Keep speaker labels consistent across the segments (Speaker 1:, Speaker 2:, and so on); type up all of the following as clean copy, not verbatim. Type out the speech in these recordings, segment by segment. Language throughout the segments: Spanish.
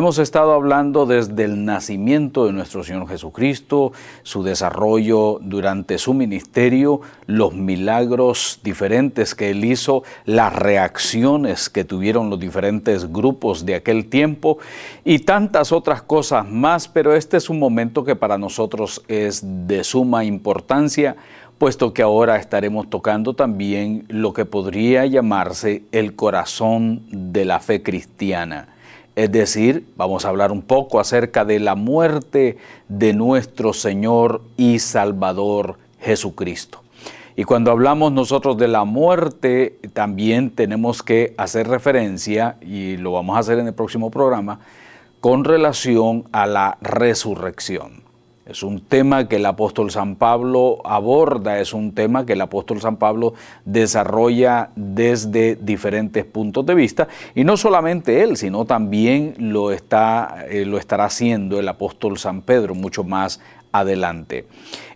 Speaker 1: Hemos estado hablando desde el nacimiento de nuestro Señor Jesucristo, su desarrollo durante su ministerio, los milagros diferentes que Él hizo, las reacciones que tuvieron los diferentes grupos de aquel tiempo y tantas otras cosas más, pero este es un momento que para nosotros es de suma importancia, puesto que ahora estaremos tocando también lo que podría llamarse el corazón de la fe cristiana. Es decir, vamos a hablar un poco acerca de la muerte de nuestro Señor y Salvador Jesucristo. Y cuando hablamos nosotros de la muerte, también tenemos que hacer referencia, y lo vamos a hacer en el próximo programa, con relación a la resurrección. Es un tema que el apóstol San Pablo aborda, es un tema que el apóstol San Pablo desarrolla desde diferentes puntos de vista, y no solamente él, sino también lo estará haciendo el apóstol San Pedro mucho más adelante.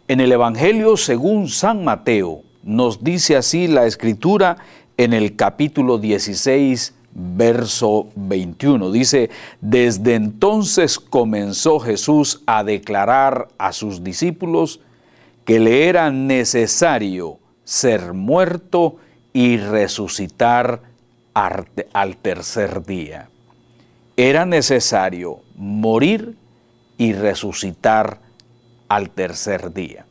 Speaker 1: En el Evangelio según San Mateo, nos dice así la Escritura en el capítulo 16, verso 21, dice: desde entonces comenzó Jesús a declarar a sus discípulos que le era necesario ser muerto y resucitar al tercer día. Era necesario morir y resucitar al tercer día.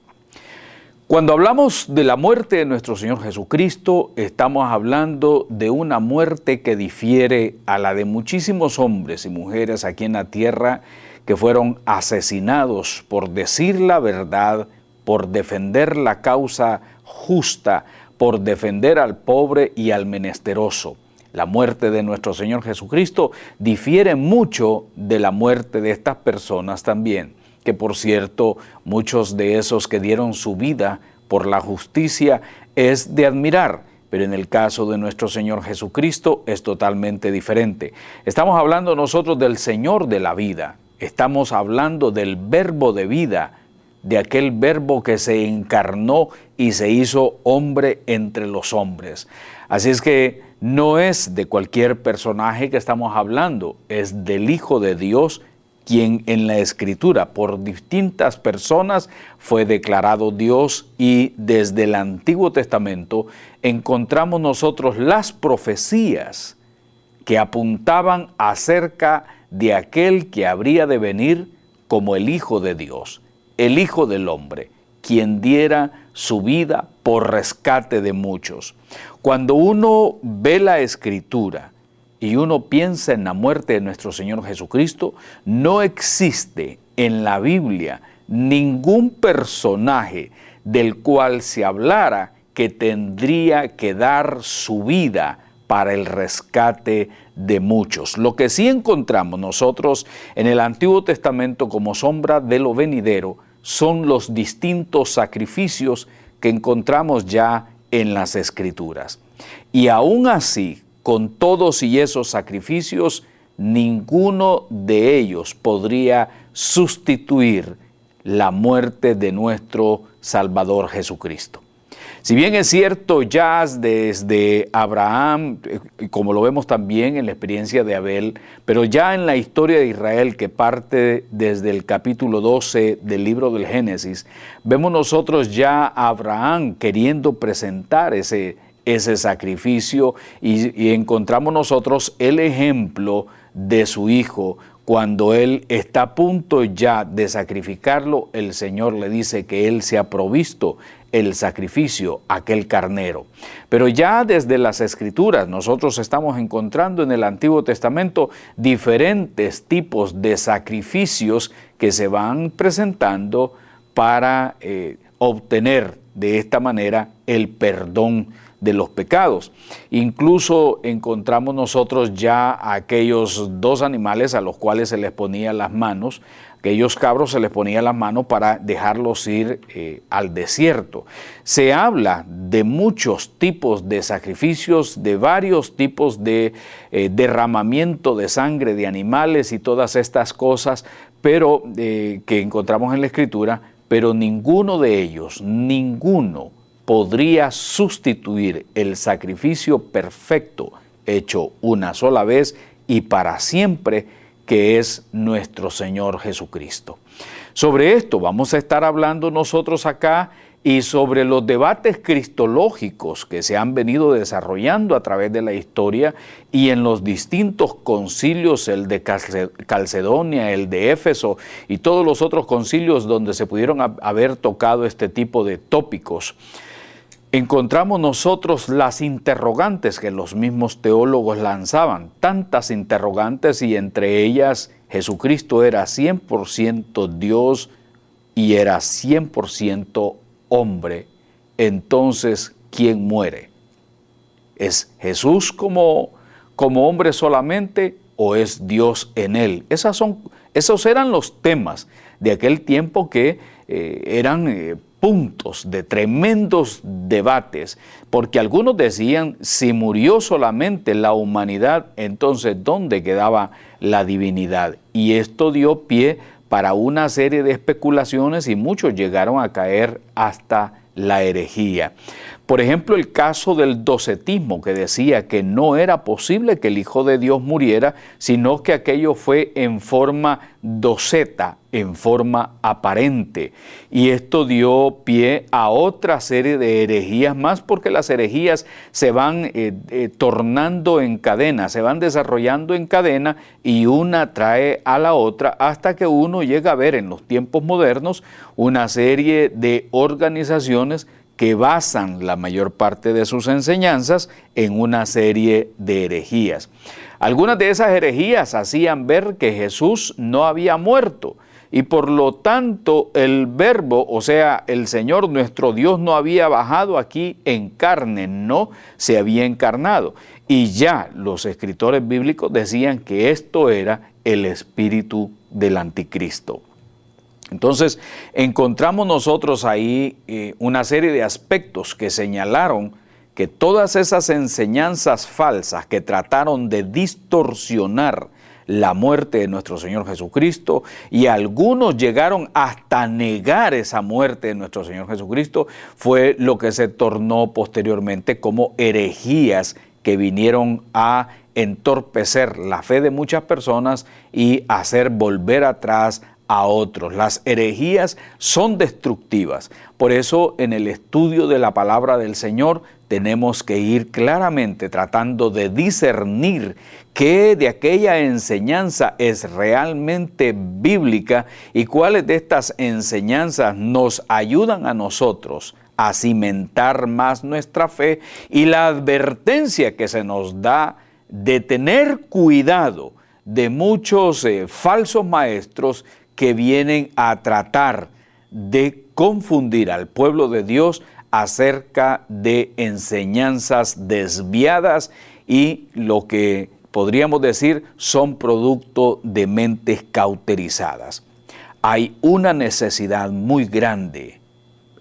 Speaker 1: Cuando hablamos de la muerte de nuestro Señor Jesucristo, estamos hablando de una muerte que difiere a la de muchísimos hombres y mujeres aquí en la tierra que fueron asesinados por decir la verdad, por defender la causa justa, por defender al pobre y al menesteroso. La muerte de nuestro Señor Jesucristo difiere mucho de la muerte de estas personas también, que por cierto, muchos de esos que dieron su vida por la justicia es de admirar, pero en el caso de nuestro Señor Jesucristo es totalmente diferente. Estamos hablando nosotros del Señor de la vida, estamos hablando del verbo de vida, de aquel verbo que se encarnó y se hizo hombre entre los hombres. Así es que no es de cualquier personaje que estamos hablando, es del Hijo de Dios, quien en la Escritura por distintas personas fue declarado Dios, y desde el Antiguo Testamento encontramos nosotros las profecías que apuntaban acerca de aquel que habría de venir como el Hijo de Dios, el Hijo del Hombre, quien diera su vida por rescate de muchos. Cuando uno ve la Escritura y uno piensa en la muerte de nuestro Señor Jesucristo, no existe en la Biblia ningún personaje del cual se hablara que tendría que dar su vida para el rescate de muchos. Lo que sí encontramos nosotros en el Antiguo Testamento como sombra de lo venidero son los distintos sacrificios que encontramos ya en las Escrituras. Y aún así, con todos y esos sacrificios, ninguno de ellos podría sustituir la muerte de nuestro Salvador Jesucristo. Si bien es cierto, ya desde Abraham, como lo vemos también en la experiencia de Abel, pero ya en la historia de Israel, que parte desde el capítulo 12 del libro del Génesis, vemos nosotros ya a Abraham queriendo presentar ese sacrificio, y encontramos nosotros el ejemplo de su hijo. Cuando él está a punto ya de sacrificarlo, el Señor le dice que él se ha provisto el sacrificio, aquel carnero. Pero ya desde las Escrituras nosotros estamos encontrando en el Antiguo Testamento diferentes tipos de sacrificios que se van presentando para obtener de esta manera el perdón de los pecados. Incluso encontramos nosotros ya aquellos dos animales a los cuales se les ponía las manos, aquellos cabros se les ponía las manos para dejarlos ir al desierto. Se habla de muchos tipos de sacrificios, de varios tipos de derramamiento de sangre de animales y todas estas cosas, pero que encontramos en la Escritura, pero ninguno de ellos, ninguno podría sustituir el sacrificio perfecto hecho una sola vez y para siempre, que es nuestro Señor Jesucristo. Sobre esto vamos a estar hablando nosotros acá y sobre los debates cristológicos que se han venido desarrollando a través de la historia y en los distintos concilios, el de Calcedonia, el de Éfeso y todos los otros concilios donde se pudieron haber tocado este tipo de tópicos. Encontramos nosotros las interrogantes que los mismos teólogos lanzaban, tantas interrogantes, y entre ellas Jesucristo era 100% Dios y era 100% hombre. Entonces, ¿quién muere? ¿Es Jesús como hombre solamente o es Dios en él? Esos eran los temas de aquel tiempo que eran puntos de tremendos debates, porque algunos decían, si murió solamente la humanidad, entonces ¿dónde quedaba la divinidad? Y esto dio pie para una serie de especulaciones y muchos llegaron a caer hasta la herejía. Por ejemplo, el caso del docetismo, que decía que no era posible que el Hijo de Dios muriera, sino que aquello fue en forma doceta, en forma aparente. Y esto dio pie a otra serie de herejías más, porque las herejías se van tornando en cadena, se van desarrollando en cadena, y una trae a la otra hasta que uno llega a ver en los tiempos modernos una serie de organizaciones que basan la mayor parte de sus enseñanzas en una serie de herejías. Algunas de esas herejías hacían ver que Jesús no había muerto y por lo tanto el Verbo, o sea, el Señor nuestro Dios, no había bajado aquí en carne, no se había encarnado. Y ya los escritores bíblicos decían que esto era el espíritu del anticristo. Entonces, encontramos nosotros ahí una serie de aspectos que señalaron que todas esas enseñanzas falsas que trataron de distorsionar la muerte de nuestro Señor Jesucristo, y algunos llegaron hasta negar esa muerte de nuestro Señor Jesucristo, fue lo que se tornó posteriormente como herejías que vinieron a entorpecer la fe de muchas personas y hacer volver atrás a otros. Las herejías son destructivas. Por eso en el estudio de la palabra del Señor tenemos que ir claramente tratando de discernir qué de aquella enseñanza es realmente bíblica y cuáles de estas enseñanzas nos ayudan a nosotros a cimentar más nuestra fe, y la advertencia que se nos da de tener cuidado de muchos falsos maestros que vienen a tratar de confundir al pueblo de Dios acerca de enseñanzas desviadas y lo que podríamos decir son producto de mentes cauterizadas. Hay una necesidad muy grande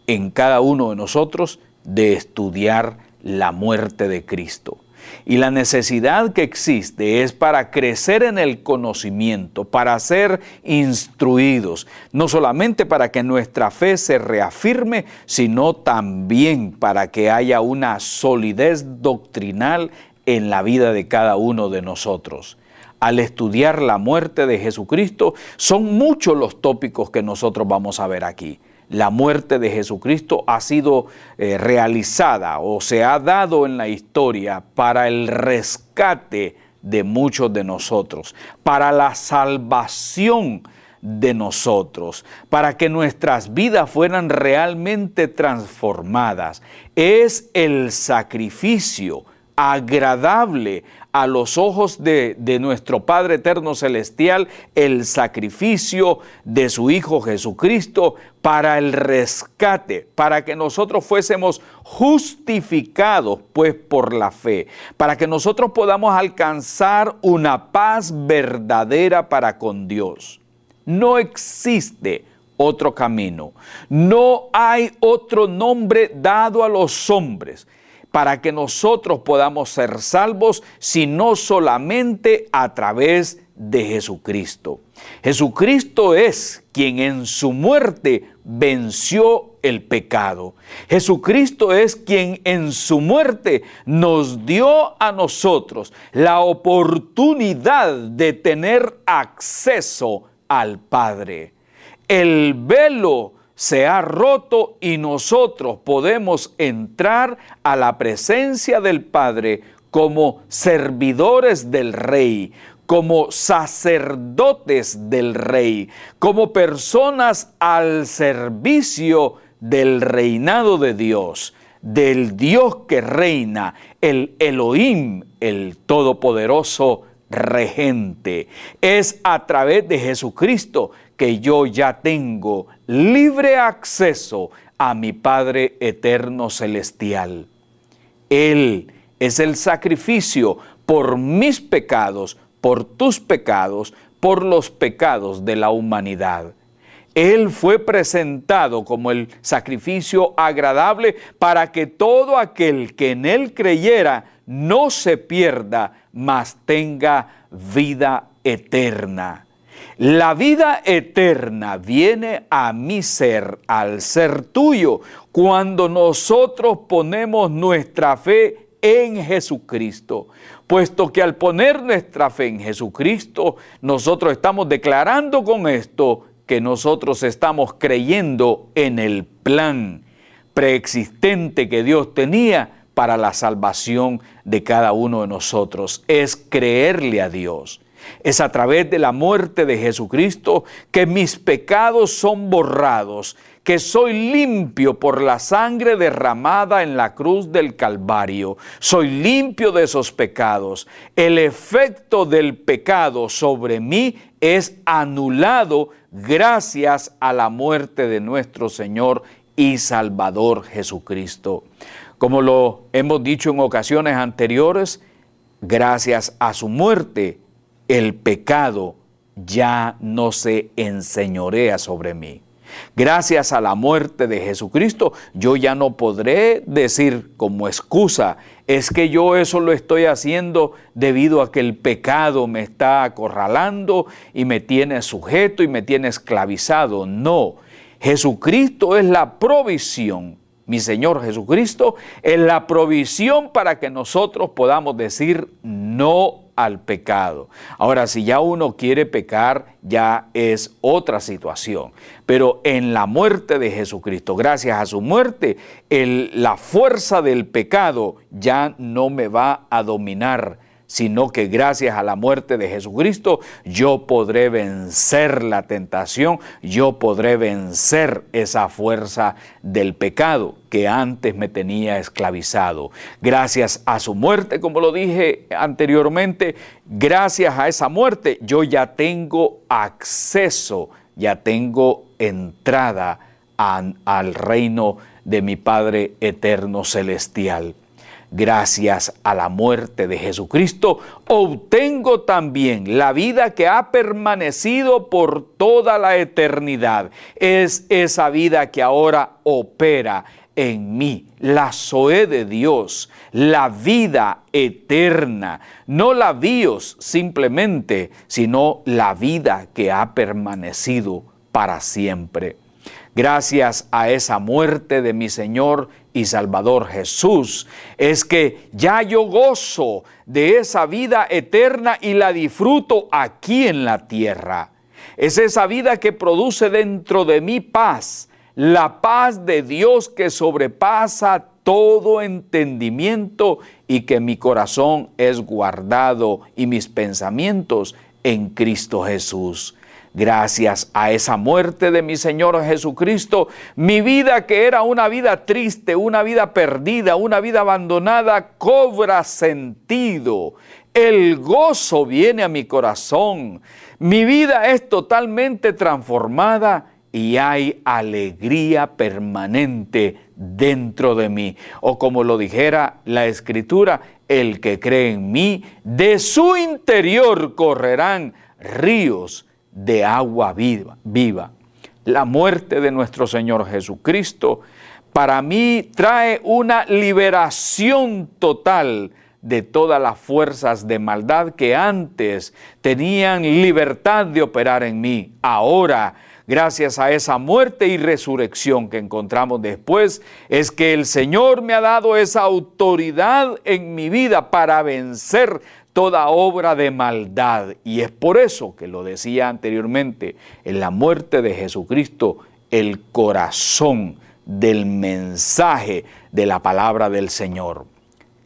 Speaker 1: en cada uno de nosotros de estudiar la muerte de Cristo. Y la necesidad que existe es para crecer en el conocimiento, para ser instruidos, no solamente para que nuestra fe se reafirme, sino también para que haya una solidez doctrinal en la vida de cada uno de nosotros. Al estudiar la muerte de Jesucristo, son muchos los tópicos que nosotros vamos a ver aquí. La muerte de Jesucristo ha sido realizada o se ha dado en la historia para el rescate de muchos de nosotros, para la salvación de nosotros, para que nuestras vidas fueran realmente transformadas. Es el sacrificio agradable a los ojos de nuestro Padre Eterno Celestial, el sacrificio de su Hijo Jesucristo para el rescate, para que nosotros fuésemos justificados pues por la fe, para que nosotros podamos alcanzar una paz verdadera para con Dios. No existe otro camino, no hay otro nombre dado a los hombres para que nosotros podamos ser salvos, sino solamente a través de Jesucristo. Jesucristo es quien en su muerte venció el pecado. Jesucristo es quien en su muerte nos dio a nosotros la oportunidad de tener acceso al Padre. El velo se ha roto y nosotros podemos entrar a la presencia del Padre como servidores del Rey, como sacerdotes del Rey, como personas al servicio del reinado de Dios, del Dios que reina, el Elohim, el Todopoderoso Regente. Es a través de Jesucristo que yo ya tengo libre acceso a mi Padre eterno celestial. Él es el sacrificio por mis pecados, por tus pecados, por los pecados de la humanidad. Él fue presentado como el sacrificio agradable para que todo aquel que en Él creyera no se pierda, mas tenga vida eterna. La vida eterna viene a mi ser, al ser tuyo, cuando nosotros ponemos nuestra fe en Jesucristo. Puesto que al poner nuestra fe en Jesucristo, nosotros estamos declarando con esto que nosotros estamos creyendo en el plan preexistente que Dios tenía para la salvación de cada uno de nosotros. Es creerle a Dios. Es a través de la muerte de Jesucristo que mis pecados son borrados, que soy limpio por la sangre derramada en la cruz del Calvario. Soy limpio de esos pecados. El efecto del pecado sobre mí es anulado gracias a la muerte de nuestro Señor y Salvador Jesucristo. Como lo hemos dicho en ocasiones anteriores, gracias a su muerte, el pecado ya no se enseñorea sobre mí. Gracias a la muerte de Jesucristo, yo ya no podré decir como excusa, es que yo eso lo estoy haciendo debido a que el pecado me está acorralando y me tiene sujeto y me tiene esclavizado. No, Jesucristo es la provisión. Mi Señor Jesucristo es la provisión para que nosotros podamos decir no al pecado. Ahora, si ya uno quiere pecar, ya es otra situación. Pero en la muerte de Jesucristo, gracias a su muerte, la fuerza del pecado ya no me va a dominar, sino que gracias a la muerte de Jesucristo yo podré vencer la tentación, yo podré vencer esa fuerza del pecado que antes me tenía esclavizado. Gracias a su muerte, como lo dije anteriormente, gracias a esa muerte yo ya tengo acceso, ya tengo entrada al reino de mi Padre eterno celestial. Gracias a la muerte de Jesucristo, obtengo también la vida que ha permanecido por toda la eternidad. Es esa vida que ahora opera en mí, la Zoé de Dios, la vida eterna, no la bios simplemente, sino la vida que ha permanecido para siempre. Gracias a esa muerte de mi Señor y Salvador Jesús, es que ya yo gozo de esa vida eterna y la disfruto aquí en la tierra. Es esa vida que produce dentro de mí paz, la paz de Dios que sobrepasa todo entendimiento y que mi corazón es guardado y mis pensamientos en Cristo Jesús. Gracias a esa muerte de mi Señor Jesucristo, mi vida que era una vida triste, una vida perdida, una vida abandonada, cobra sentido. El gozo viene a mi corazón. Mi vida es totalmente transformada y hay alegría permanente dentro de mí. O como lo dijera la Escritura, el que cree en mí, de su interior correrán ríos de agua viva. La muerte de nuestro Señor Jesucristo para mí trae una liberación total de todas las fuerzas de maldad que antes tenían libertad de operar en mí. Ahora, gracias a esa muerte y resurrección que encontramos después, es que el Señor me ha dado esa autoridad en mi vida para vencer toda obra de maldad. Y es por eso que lo decía anteriormente, en la muerte de Jesucristo, el corazón del mensaje de la palabra del Señor.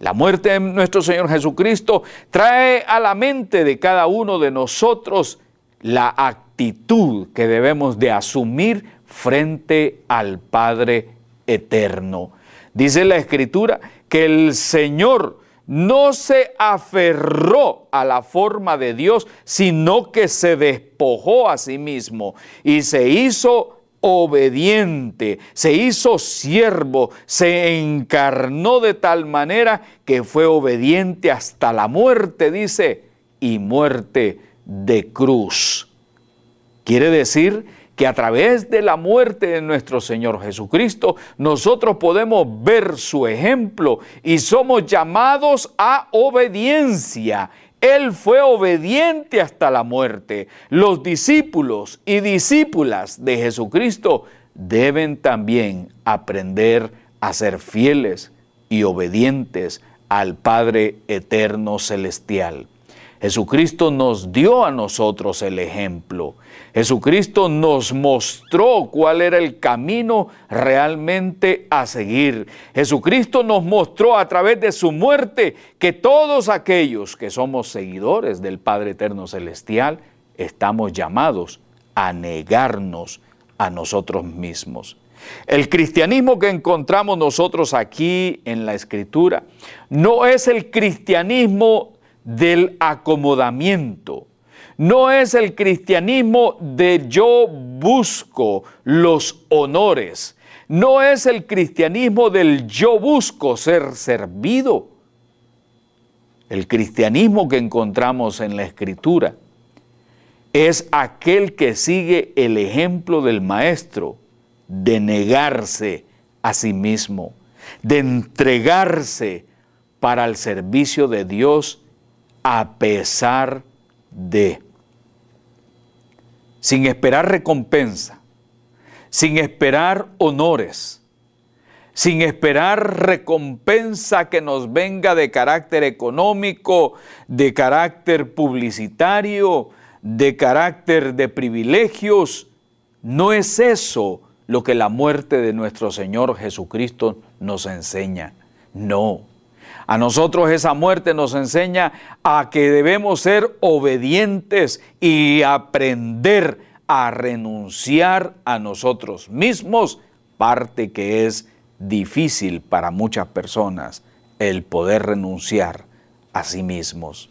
Speaker 1: La muerte de nuestro Señor Jesucristo trae a la mente de cada uno de nosotros la actitud que debemos de asumir frente al Padre eterno. Dice la Escritura que el Señor no se aferró a la forma de Dios, sino que se despojó a sí mismo y se hizo obediente, se hizo siervo, se encarnó de tal manera que fue obediente hasta la muerte, dice, y muerte de cruz. Quiere decir que a través de la muerte de nuestro Señor Jesucristo, nosotros podemos ver su ejemplo y somos llamados a obediencia. Él fue obediente hasta la muerte. Los discípulos y discípulas de Jesucristo deben también aprender a ser fieles y obedientes al Padre eterno celestial. Jesucristo nos dio a nosotros el ejemplo. Jesucristo nos mostró cuál era el camino realmente a seguir. Jesucristo nos mostró a través de su muerte que todos aquellos que somos seguidores del Padre Eterno Celestial estamos llamados a negarnos a nosotros mismos. El cristianismo que encontramos nosotros aquí en la Escritura no es el cristianismo del acomodamiento. No es el cristianismo de yo busco los honores. No es el cristianismo del yo busco ser servido. El cristianismo que encontramos en la Escritura es aquel que sigue el ejemplo del Maestro de negarse a sí mismo, de entregarse para el servicio de Dios a pesar de, sin esperar recompensa, sin esperar honores, sin esperar recompensa que nos venga de carácter económico, de carácter publicitario, de carácter de privilegios. No es eso lo que la muerte de nuestro Señor Jesucristo nos enseña. No. A nosotros esa muerte nos enseña a que debemos ser obedientes y aprender a renunciar a nosotros mismos, parte que es difícil para muchas personas, el poder renunciar a sí mismos.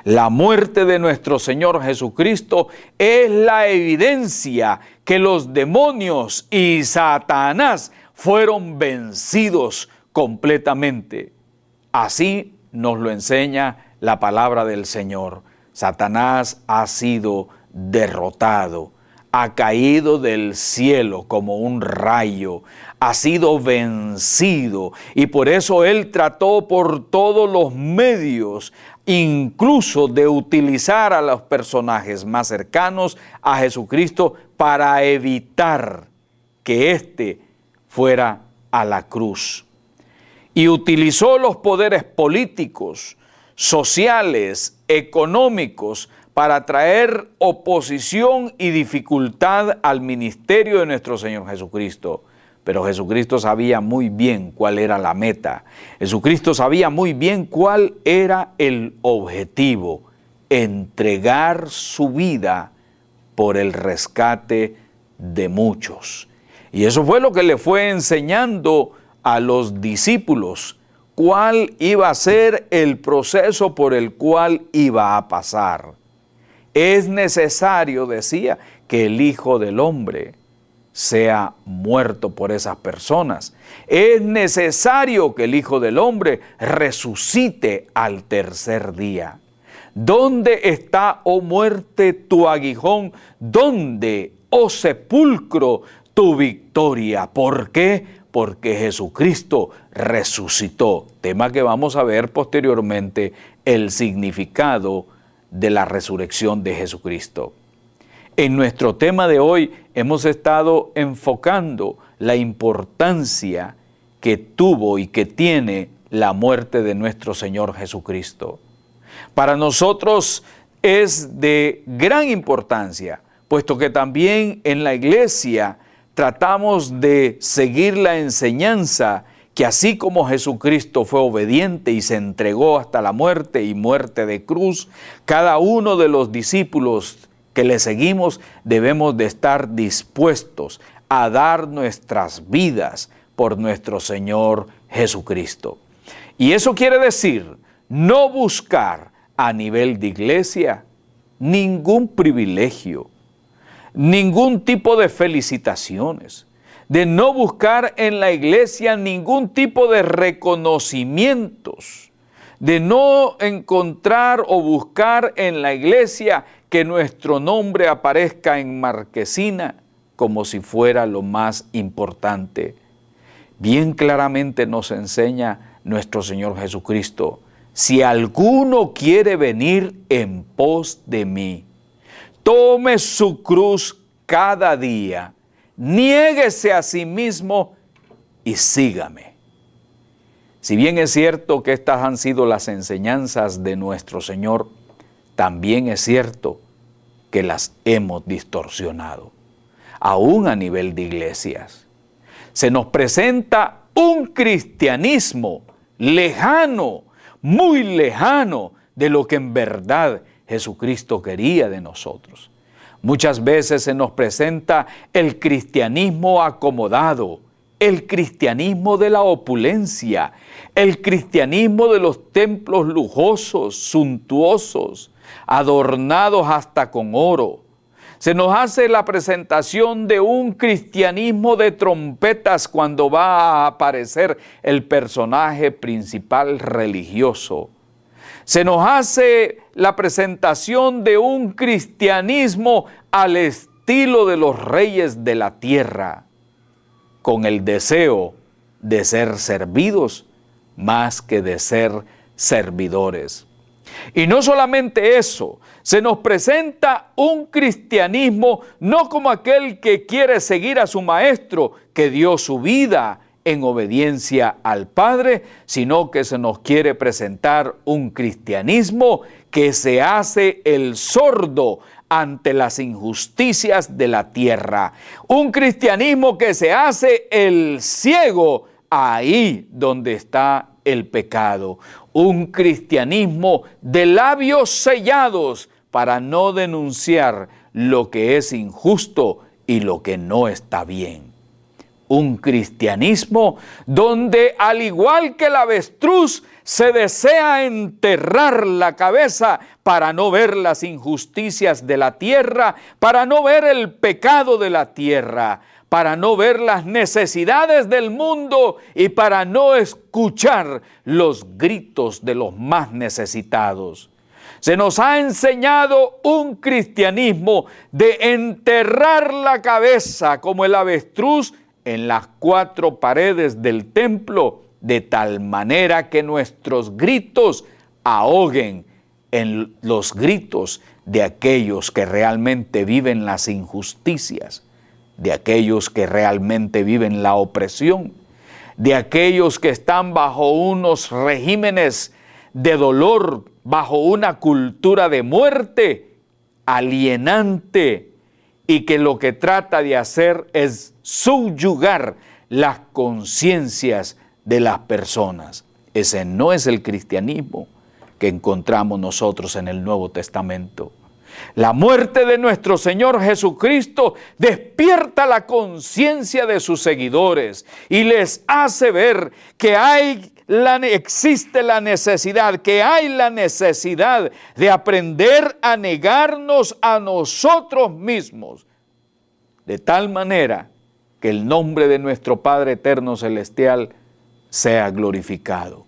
Speaker 1: La muerte de nuestro Señor Jesucristo es la evidencia que los demonios y Satanás fueron vencidos completamente. Así nos lo enseña la palabra del Señor. Satanás ha sido derrotado, ha caído del cielo como un rayo, ha sido vencido y por eso él trató por todos los medios, incluso de utilizar a los personajes más cercanos a Jesucristo para evitar que éste fuera a la cruz. Y utilizó los poderes políticos, sociales, económicos, para traer oposición y dificultad al ministerio de nuestro Señor Jesucristo. Pero Jesucristo sabía muy bien cuál era la meta. Jesucristo sabía muy bien cuál era el objetivo: entregar su vida por el rescate de muchos. Y eso fue lo que le fue enseñando a los discípulos, cuál iba a ser el proceso por el cual iba a pasar. Es necesario, decía, que el Hijo del Hombre sea muerto por esas personas. Es necesario que el Hijo del Hombre resucite al tercer día. ¿Dónde está, oh muerte, tu aguijón? ¿Dónde, oh sepulcro, tu victoria? ¿Por qué? porque Jesucristo resucitó. Tema que vamos a ver posteriormente, el significado de la resurrección de Jesucristo. En nuestro tema de hoy hemos estado enfocando la importancia que tuvo y que tiene la muerte de nuestro Señor Jesucristo. Para nosotros es de gran importancia, puesto que también en la iglesia tratamos de seguir la enseñanza que así como Jesucristo fue obediente y se entregó hasta la muerte y muerte de cruz, cada uno de los discípulos que le seguimos debemos de estar dispuestos a dar nuestras vidas por nuestro Señor Jesucristo. Y eso quiere decir no buscar a nivel de iglesia ningún privilegio, ningún tipo de felicitaciones, de no buscar en la iglesia ningún tipo de reconocimientos, de no encontrar o buscar en la iglesia que nuestro nombre aparezca en marquesina como si fuera lo más importante. Bien claramente nos enseña nuestro Señor Jesucristo: si alguno quiere venir en pos de mí, tome su cruz cada día, niéguese a sí mismo y sígame. Si bien es cierto que estas han sido las enseñanzas de nuestro Señor, también es cierto que las hemos distorsionado, aún a nivel de iglesias. Se nos presenta un cristianismo lejano, muy lejano de lo que en verdad Jesucristo quería de nosotros. Muchas veces se nos presenta el cristianismo acomodado, el cristianismo de la opulencia, el cristianismo de los templos lujosos, suntuosos, adornados hasta con oro. Se nos hace la presentación de un cristianismo de trompetas cuando va a aparecer el personaje principal religioso. Se nos hace la presentación de un cristianismo al estilo de los reyes de la tierra, con el deseo de ser servidos más que de ser servidores. Y no solamente eso, se nos presenta un cristianismo no como aquel que quiere seguir a su maestro, que dio su vida en obediencia al Padre, sino que se nos quiere presentar un cristianismo que se hace el sordo ante las injusticias de la tierra. Un cristianismo que se hace el ciego ahí donde está el pecado. Un cristianismo de labios sellados para no denunciar lo que es injusto y lo que no está bien. Un cristianismo donde, al igual que el avestruz, se desea enterrar la cabeza para no ver las injusticias de la tierra, para no ver el pecado de la tierra, para no ver las necesidades del mundo y para no escuchar los gritos de los más necesitados. Se nos ha enseñado un cristianismo de enterrar la cabeza como el avestruz en las cuatro paredes del templo, de tal manera que nuestros gritos ahoguen en los gritos de aquellos que realmente viven las injusticias, de aquellos que realmente viven la opresión, de aquellos que están bajo unos regímenes de dolor, bajo una cultura de muerte alienante, y que lo que trata de hacer es subyugar las conciencias de las personas. Ese no es el cristianismo que encontramos nosotros en el Nuevo Testamento. La muerte de nuestro Señor Jesucristo despierta la conciencia de sus seguidores y les hace ver que existe la necesidad, que hay la necesidad de aprender a negarnos a nosotros mismos, de tal manera que el nombre de nuestro Padre Eterno Celestial sea glorificado.